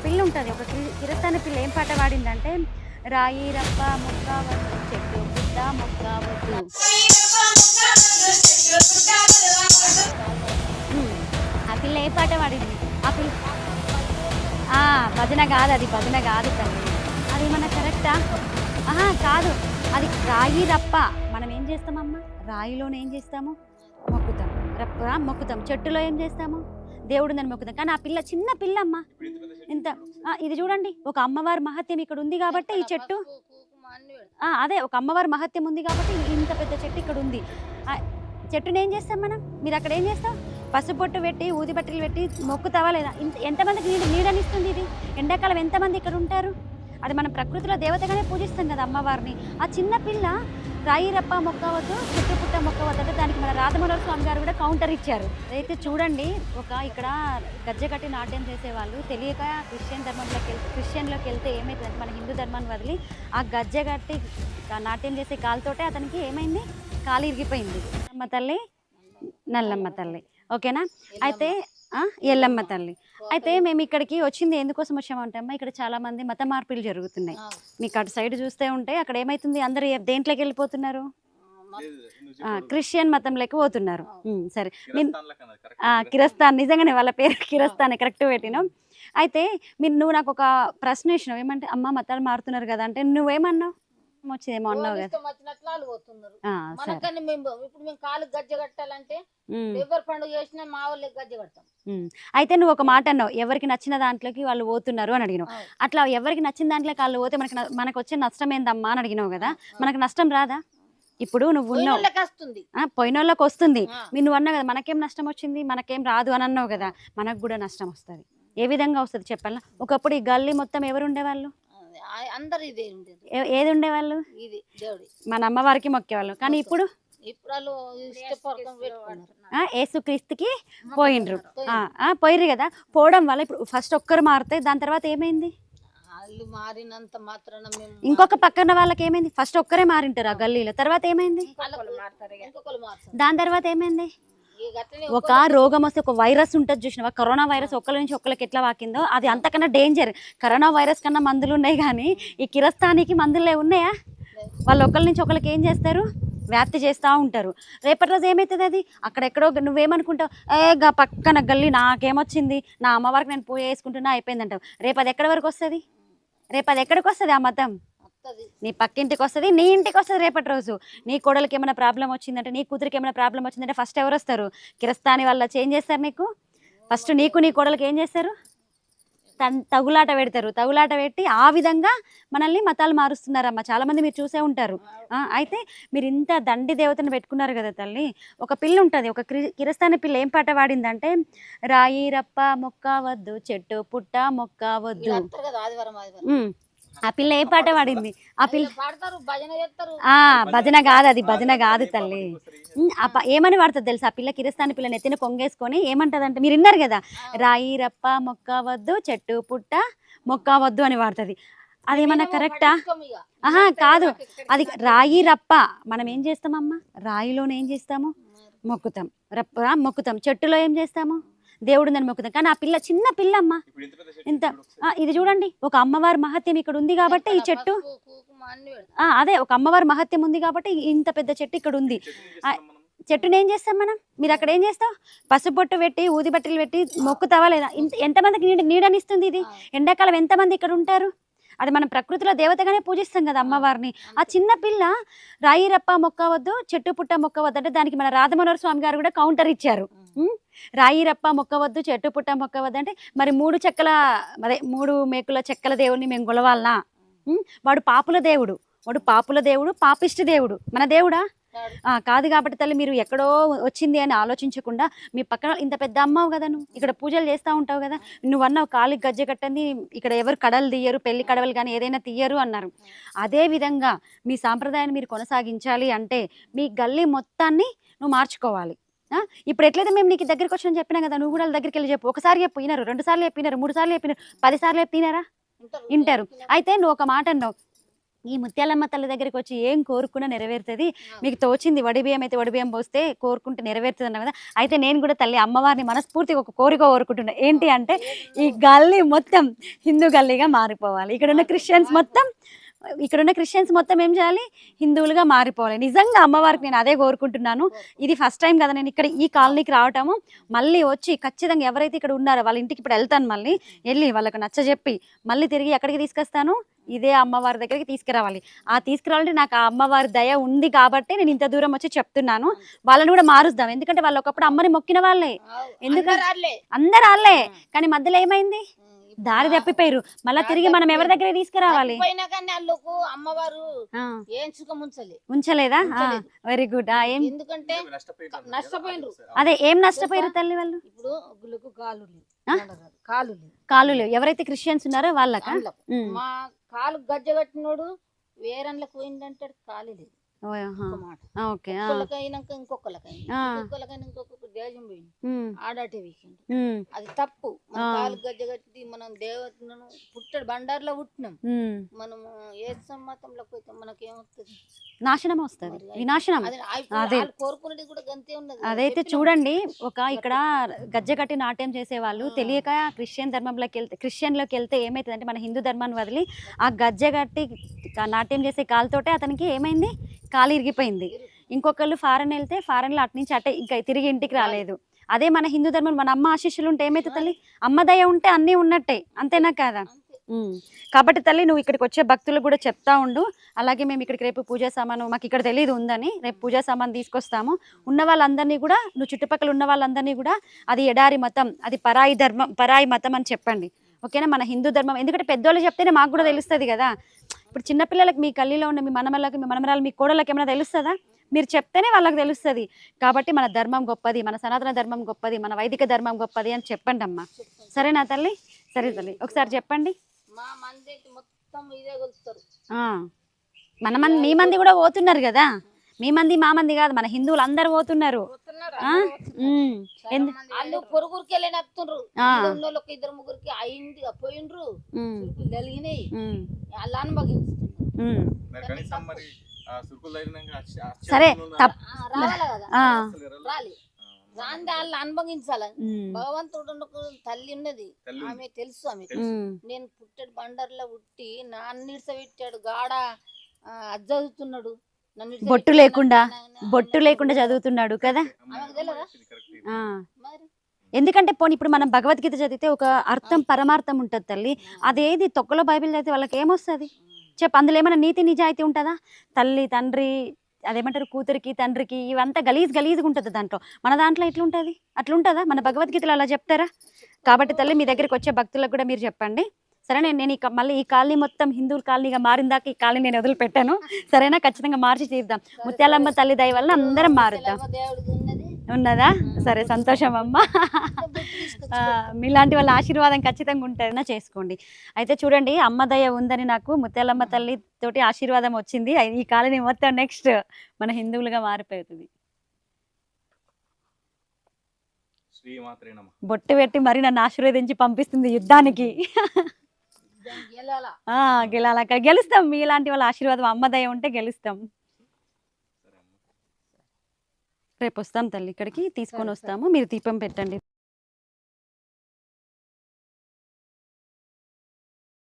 పిల్ల ఉంటుంది, ఒక కిరస్తాని పిల్ల ఏం పాట పాడిందంటే, రాయి రప్ప మొక్క వద్దు చెట్టు పుట్ట మొక్క వద్దు. ఆ పిల్ల ఏ పాట పాడింది? ఆ పిల్ల భజన కాదు, అది భజన కాదు తల్లి. అది మన కరెక్టా? కాదు, అది రాయి రప్ప. మనం ఏం చేస్తామమ్మా? రాయిలోనే ఏం చేస్తాము? మొక్కుతాం. రప్ప మొక్కుతాం. చెట్టులో ఏం చేస్తాము? దేవుడు నన్ను మొక్కుతాం. కానీ ఆ పిల్ల చిన్న పిల్ల అమ్మ. ఇంత ఇది చూడండి, ఒక అమ్మవారి మహత్యం ఇక్కడ ఉంది కాబట్టి ఈ చెట్టు, అదే ఒక అమ్మవారి మహత్యం ఉంది కాబట్టి ఇంత పెద్ద చెట్టు ఇక్కడ ఉంది. చెట్టుని ఏం చేస్తాం మనం? మీరు అక్కడ ఏం చేస్తాం? పసుపొట్టు పెట్టి ఊది బట్టలు పెట్టి మొక్కుతావా లేదా? ఎంతమందికి నీడనిస్తుంది ఇది? ఎండాకాలం ఎంతమంది ఇక్కడ ఉంటారు? అది మనం ప్రకృతిలో దేవతగానే పూజిస్తాం కదా అమ్మవారిని. ఆ చిన్న పిల్ల రాయి రప్ప మొక్కవద్దు చెట్టు పుట్ట మొక్కవద్దు అంటే దానికి మన రాధమనోహర స్వామి గారు కూడా కౌంటర్ ఇచ్చారు. అయితే చూడండి, ఇక్కడ గజ్జె కట్టి నాట్యం చేసేవాళ్ళు తెలియక క్రిస్టియన్లోకి వెళ్తే ఏమైతుందంటే మన హిందూ ధర్మాన్ని వదిలి ఆ గజ్జె కట్టి నాట్యం చేసే కాలుతోటే అతనికి ఏమైంది? కాలు ఇరిగిపోయింది. అమ్మ తల్లి, నల్లమ్మ తల్లి, ఓకేనా? అయితే ఎల్లమ్మ తల్లి. అయితే మేము ఇక్కడికి వచ్చింది ఎందుకోసం వచ్చామంటామా, ఇక్కడ చాలా మంది మత మార్పులు జరుగుతున్నాయి. మీకు అటు సైడ్ చూస్తే ఉంటే అక్కడ ఏమైతుంది, అందరు దేంట్లోకి వెళ్ళిపోతున్నారు? క్రిస్టియన్ మతంలోకి పోతున్నారు. సరే, కిరస్తాన్, నిజంగానే వాళ్ళ పేరు కిరస్తాన్, కరెక్ట్ పెట్టినాం. అయితే నువ్వు నాకు ఒక ప్రశ్న వేసినావు, ఏమంటే అమ్మ మతాలు మారుతున్నారు కదా అంటే, నువ్వేమన్నావు? వచ్చిందేమో అన్నావు కదా. అయితే నువ్వు ఒక మాట అన్నావు, ఎవరికి నచ్చిన దాంట్లోకి వాళ్ళు పోతున్నారు అని అడిగినావు. అట్లా ఎవరికి నచ్చిన దాంట్లోకి వాళ్ళు పోతే మనకు వచ్చే నష్టం ఏందమ్మా అని అడిగినావు కదా. మనకు నష్టం రాదా? ఇప్పుడు నువ్వు ఉన్నావు, పోయిన వాళ్ళకి వస్తుంది. నువ్వు అన్నావు కదా, మనకేం నష్టం వచ్చింది, మనకేం రాదు అని అన్నావు కదా. మనకు కూడా నష్టం వస్తుంది. ఏ విధంగా వస్తుంది చెప్పాలా? ఒకప్పుడు ఈ గల్లీ మొత్తం ఎవరు ఉండేవాళ్ళు? ఏది ఉండేవాళ్ళు? మన అమ్మవారికి మొక్కేవాళ్ళు. కానీ ఇప్పుడు యేసుక్రీస్తుకి పోయిండ్రు. పోయిర్రు కదా. పోవడం వల్ల ఇప్పుడు ఫస్ట్ ఒక్కరు మారితే దాని తర్వాత ఏమైంది? ఇంకొక పక్కన వాళ్ళకి ఏమైంది? ఫస్ట్ ఒక్కరే మారింటారు ఆ గల్లీలో, తర్వాత ఏమైంది? దాని తర్వాత ఏమైంది? ఒక రోగం వస్తే, ఒక వైరస్ ఉంటుంది చూసినావా, కరోనా వైరస్ ఒకళ్ళ నుంచి ఒకళ్ళకి ఎట్లా వాకిందో, అది అంతకన్నా డేంజర్. కరోనా వైరస్ కన్నా మందులు ఉన్నాయి, కానీ ఈ కిరస్తానికి మందులే ఉన్నాయా? వాళ్ళు ఒకళ్ళ నుంచి ఒకళ్ళకి ఏం చేస్తారు? వ్యాప్తి చేస్తూ ఉంటారు. రేపటి రోజు ఏమవుతుంది? అది అక్కడెక్కడో నువ్వేమనుకుంటావు, గా పక్కన గల్లీ నాకేమొచ్చింది, నా అమ్మవారికి నేను పూజ చేసుకుంటున్నా అయిపోయిందంటావు. రేపు అది ఎక్కడి వరకు వస్తుంది? రేపు అది ఎక్కడికి వస్తుంది? ఆ మతం నీ పక్కింటికి వస్తుంది, నీ ఇంటికి వస్తుంది. రేపటి రోజు నీ కోడలికి ఏమైనా ప్రాబ్లం వచ్చిందంటే, నీ కూతురికి ఏమైనా ప్రాబ్లం వచ్చిందంటే ఫస్ట్ ఎవరు వస్తారు? కిరస్తాని వాళ్ళు చేంజ్ చేస్తారు నీకు. ఫస్ట్ నీకు నీ కోడలికి ఏం చేస్తారు? తగులాట పెడతారు. తగులాట పెట్టి ఆ విధంగా మనల్ని మతాలు మారుస్తున్నారమ్మ. చాలామంది మీరు చూసే ఉంటారు. అయితే మీరు ఇంత దండి దేవతను పెట్టుకున్నారు కదా తల్లి. ఒక పిల్ల ఉంటుంది, ఒక కిరస్తాని పిల్ల ఏం పాట పాడిందంటే, రాయి రప్ప మొక్క వద్దు చెట్టు పుట్ట మొక్క వద్దు. ఆ పిల్ల ఏ పాట పాడింది? ఆ పిల్ల భజన కాదు, అది భజన కాదు తల్లి. ఏమని పాడుతుంది తెలుసా? ఆ పిల్ల కిరస్తాని పిల్ల నెత్తిన కొంగేసుకొని ఏమంటదంటే, మీరు విన్నారు కదా, రాయి రప్ప మొక్క వద్దు చెట్టు పుట్ట మొక్క వద్దు అని పాడుతుంది. అదేమన్నా కరెక్టా? కాదు, అది రాయి రప్ప. మనం ఏం చేస్తామమ్మా? రాయిలోనే ఏం చేస్తాము? మొక్కుతాం. రప్ప మొక్కుతాం. చెట్టులో ఏం చేస్తాము? దేవుడు నన్ను మొక్కుతాం. కానీ ఆ పిల్ల చిన్న పిల్ల అమ్మ. ఇంత ఇది చూడండి, ఒక అమ్మవారి మహత్యం ఇక్కడ ఉంది కాబట్టి ఈ చెట్టు, అదే ఒక అమ్మవారి మహత్యం ఉంది కాబట్టి ఇంత పెద్ద చెట్టు ఇక్కడ ఉంది. చెట్టుని ఏం చేస్తాం మనం? మీరు అక్కడ ఏం చేస్తావు? పసుపొట్టు పెట్టి ఊది బట్టలు పెట్టి మొక్కుతావా లేదా? ఎంతమందికి నీడనిస్తుంది ఇది? ఎండాకాలం ఎంతమంది ఇక్కడ ఉంటారు? అది మనం ప్రకృతిలో దేవతగానే పూజిస్తాం కదా అమ్మవారిని. ఆ చిన్న పిల్ల రాయి రప్ప మొక్కవద్దు చెట్టు పుట్ట మొక్కవద్దు అంటే దానికి మన రాధమనోహర స్వామి గారు కూడా కౌంటర్ ఇచ్చారు. రాయి రప్ప మొక్కవద్దు చెట్టు పుట్ట మొక్కవద్దు అంటే, మరి 3 మేకుల చెక్కల దేవుడిని మేము గొలవాలనా? వాడు పాపుల దేవుడు, పాపిష్టి దేవుడు. మన దేవుడా? కాదు. కాబట్టి తల్లి, మీరు ఎక్కడో వచ్చింది అని ఆలోచించకుండా, మీ పక్కన ఇంత పెద్ద అమ్మావు కదా, నువ్వు ఇక్కడ పూజలు చేస్తూ ఉంటావు కదా, నువ్వు అన్నావు కాలికి గజ్జె కట్టండి, ఇక్కడ ఎవరు కడలు తీయరు, పెళ్లి కడవలు కానీ ఏదైనా తీయరు అన్నారు. అదేవిధంగా మీ సాంప్రదాయాన్ని మీరు కొనసాగించాలి అంటే మీ గల్లీ మొత్తాన్ని నువ్వు మార్చుకోవాలి. ఇప్పుడు ఎట్లయితే మేము నీకు దగ్గరికి వచ్చి చెప్పినా కదా, నువ్వు కూడా వాళ్ళ దగ్గరికి వెళ్ళి చెప్పు. ఒకసారి చెప్పినారు, 2 సార్లు చెప్పినారు, 3 సార్లు చెప్పినారు, 10 సార్లు చెప్పినారా? వింటారు. అయితే నువ్వు ఒక మాట అన్నావు, ఈ ముత్యాలమ్మ తల్లి దగ్గరికి వచ్చి ఏం కోరుకున్నా నెరవేరుతుంది. మీకు తోచింది వడి బియ్యం అయితే వడి బియ్యం పోస్తే కోరుకుంటే నెరవేరుతుంది అన్న కదా. అయితే నేను కూడా తల్లి అమ్మవారిని మనస్ఫూర్తిగా ఒక కోరిక కోరుకుంటున్నా. ఏంటి అంటే ఈ గల్లీ మొత్తం హిందూ గల్లీగా మారిపోవాలి. ఇక్కడున్న క్రిస్టియన్స్ మొత్తం ఏం చేయాలి, హిందువులుగా మారిపోవాలి. నిజంగా అమ్మవారికి నేను అదే కోరుకుంటున్నాను. ఇది ఫస్ట్ టైం కదా నేను ఇక్కడ ఈ కాలనీకి రావటము. మళ్ళీ వచ్చి ఖచ్చితంగా ఎవరైతే ఇక్కడ ఉన్నారో వాళ్ళ ఇంటికి ఇప్పుడు వెళ్తాను, మళ్ళీ వెళ్ళి వాళ్ళకి నచ్చజెప్పి మళ్ళీ తిరిగి ఎక్కడికి తీసుకొస్తాను, ఇదే అమ్మవారి దగ్గరికి తీసుకురావాలి. ఆ తీసుకురావాలంటే నాకు ఆ అమ్మవారి దయ ఉంది కాబట్టి నేను ఇంత దూరం వచ్చి చెప్తున్నాను. వాళ్ళని కూడా మారుద్దాం, ఎందుకంటే వాళ్ళు ఒకప్పుడు అమ్మని మొక్కిన వాళ్ళే. ఎందుకంటే అందరు వాళ్ళే, కానీ మధ్యలో ఏమైంది, దారి తప్పిపోయారు. మళ్ళీ తిరిగి మనం ఎవరి దగ్గర తీసుకురావాలి. అమ్మవారు ఉంచలేదా? Very good. ఏం ఎందుకంటే నష్టపోయినరు. అదే ఏం నష్టపోయారు తల్లి వాళ్ళు? ఇప్పుడు కాలు ఎవరైతే క్రిస్టియన్స్ ఉన్నారో వాళ్ళక మా కాలు గజ్జ కట్టినోడు వేరన్లకు పోయిందంటే కాలు లేదు. ఇంకొక దేశం పోయింది, ఆడాటే వీకెండ్. అది తప్పు. మన కాలు గజ్జ కట్టి మనం దేవతను పుట్టడు బండారులో పుట్టినాం. మనము ఏ సమ్మతంలోకి పోతే మనకేమవుతుంది, నాశనం వస్తుంది, వినాశనం. అదే కోరుకునేది కూడా గంతే ఉన్నది. అదైతే చూడండి, ఒక ఇక్కడ గజ్జ కట్టి నాట్యం చేసే వాళ్ళు తెలియక క్రిస్టియన్లోకి వెళ్తే ఏమైతుంది అంటే మన హిందూ ధర్మాన్ని వదిలి ఆ గజ్జ కట్టి నాట్యం చేసే కాలుతోటే అతనికి ఏమైంది, కాలు ఇరిగిపోయింది. ఇంకొకళ్ళు ఫారెన్ వెళ్తే ఫారెన్లో అటు నుంచి అటే ఇంకా తిరిగి ఇంటికి రాలేదు. అదే మన హిందూ ధర్మం, మన అమ్మ ఆశీస్సులు ఉంటే ఏమైతే తల్లి, అమ్మ దయ ఉంటే అన్నీ ఉన్నట్టే, అంతేనా కాదా? కాబట్టి తల్లి నువ్వు ఇక్కడికి వచ్చే భక్తులు కూడా చెప్తా ఉండు. అలాగే మేము ఇక్కడికి రేపు పూజా సామాను, మాకు ఇక్కడ తెలియదు ఉందని, రేపు పూజా సామాను తీసుకొస్తాము. ఉన్న వాళ్ళందరినీ కూడా, నువ్వు చుట్టుపక్కల ఉన్న వాళ్ళందరినీ కూడా అది ఎడారి మతం, అది పరాయి మతం అని చెప్పండి, ఓకేనా? మన హిందూ ధర్మం, ఎందుకంటే పెద్దోళ్ళు చెప్తేనే మాకు కూడా తెలుస్తుంది కదా. ఇప్పుడు చిన్నపిల్లలకి మీ కల్లీలో ఉన్న మీ మనమరాలు మీ కోడళ్ళకి ఏమైనా తెలుస్తుందా? మీరు చెప్తేనే వాళ్ళకి తెలుస్తుంది. కాబట్టి మన ధర్మం గొప్పది, మన సనాతన ధర్మం గొప్పది, మన వైదిక ధర్మం గొప్పది అని చెప్పండి అమ్మా. సరేనా తల్లి? సరే తల్లి, ఒకసారి చెప్పండి. మీ మంది కూడా పోతున్నారు కదా, మీ మంది మా మంది కాదు, మన హిందువులు అందరు పోతున్నారు. పొరుగురికి వెళ్ళినత్తుండ్రు, ఇద్దరు ముగ్గురికి అయింది పోయిండ్రు, జరిగినాయి అలా సరే రాంది వాళ్ళు అనుభవించాలి. భగవంతుడు తల్లి ఉన్నది, ఆమె తెలుసు. ఆమె నేను పుట్టడు బండర్లో పుట్టి నాన్నిడ్స పెట్టాడు గాడ, అది చదువుతున్నాడు, బొట్టు లేకుండా చదువుతున్నాడు కదా. ఎందుకంటే పోనీ ఇప్పుడు మనం భగవద్గీత చదివితే ఒక అర్థం పరమార్థం ఉంటుంది తల్లి. అదేది తొక్కలో బైబిల్ చదివితే వాళ్ళకి ఏమొస్తుంది చెప్పు? అందులో ఏమైనా నీతి నిజాయితీ ఉంటుందా? తల్లి తండ్రి అదేమంటారు, కూతురికి తండ్రికి ఇవంతా గలీజ్గా ఉంటుంది దాంట్లో. మన దాంట్లో ఎట్లుంటుంది, అట్లుంటుందా? మన భగవద్గీతలో అలా చెప్తారా? కాబట్టి తల్లి మీ దగ్గరికి వచ్చే భక్తులకు కూడా మీరు చెప్పండి, సరే? నేను మళ్ళీ ఈ కాలనీ మొత్తం హిందూ కాలనీగా మారిందాక ఈ కాలనీ నేను వదిలిపెట్టాను, సరేనా? ఖచ్చితంగా మార్చి తీద్దాం. ముత్యాలమ్మ తల్లి దయ వల్ల అందరం మారుద్దాం. ఉన్నదా? సరే, సంతోషం అమ్మ. మీలాంటి వాళ్ళ ఆశీర్వాదం ఖచ్చితంగా ఉంటుందన్నా చేసుకోండి. అయితే చూడండి, అమ్మ దయ ఉందని నాకు ముత్యాలమ్మ తల్లి తోటి ఆశీర్వాదం వచ్చింది. ఈ కాలనీ మొత్తం నెక్స్ట్ మన హిందువులుగా మారిపోతుంది. బొట్టు పెట్టి మరి నన్ను ఆశీర్వదించి పంపిస్తుంది యుద్ధానికి. గెలాల గెలుస్తాం. మీలాంటి వాళ్ళ ఆశీర్వాదం అమ్మ దయ ఉంటే గెలుస్తాం. రేపు వస్తాం తల్లి, ఇక్కడికి తీసుకొని వస్తాము. మీరు దీపం పెట్టండి.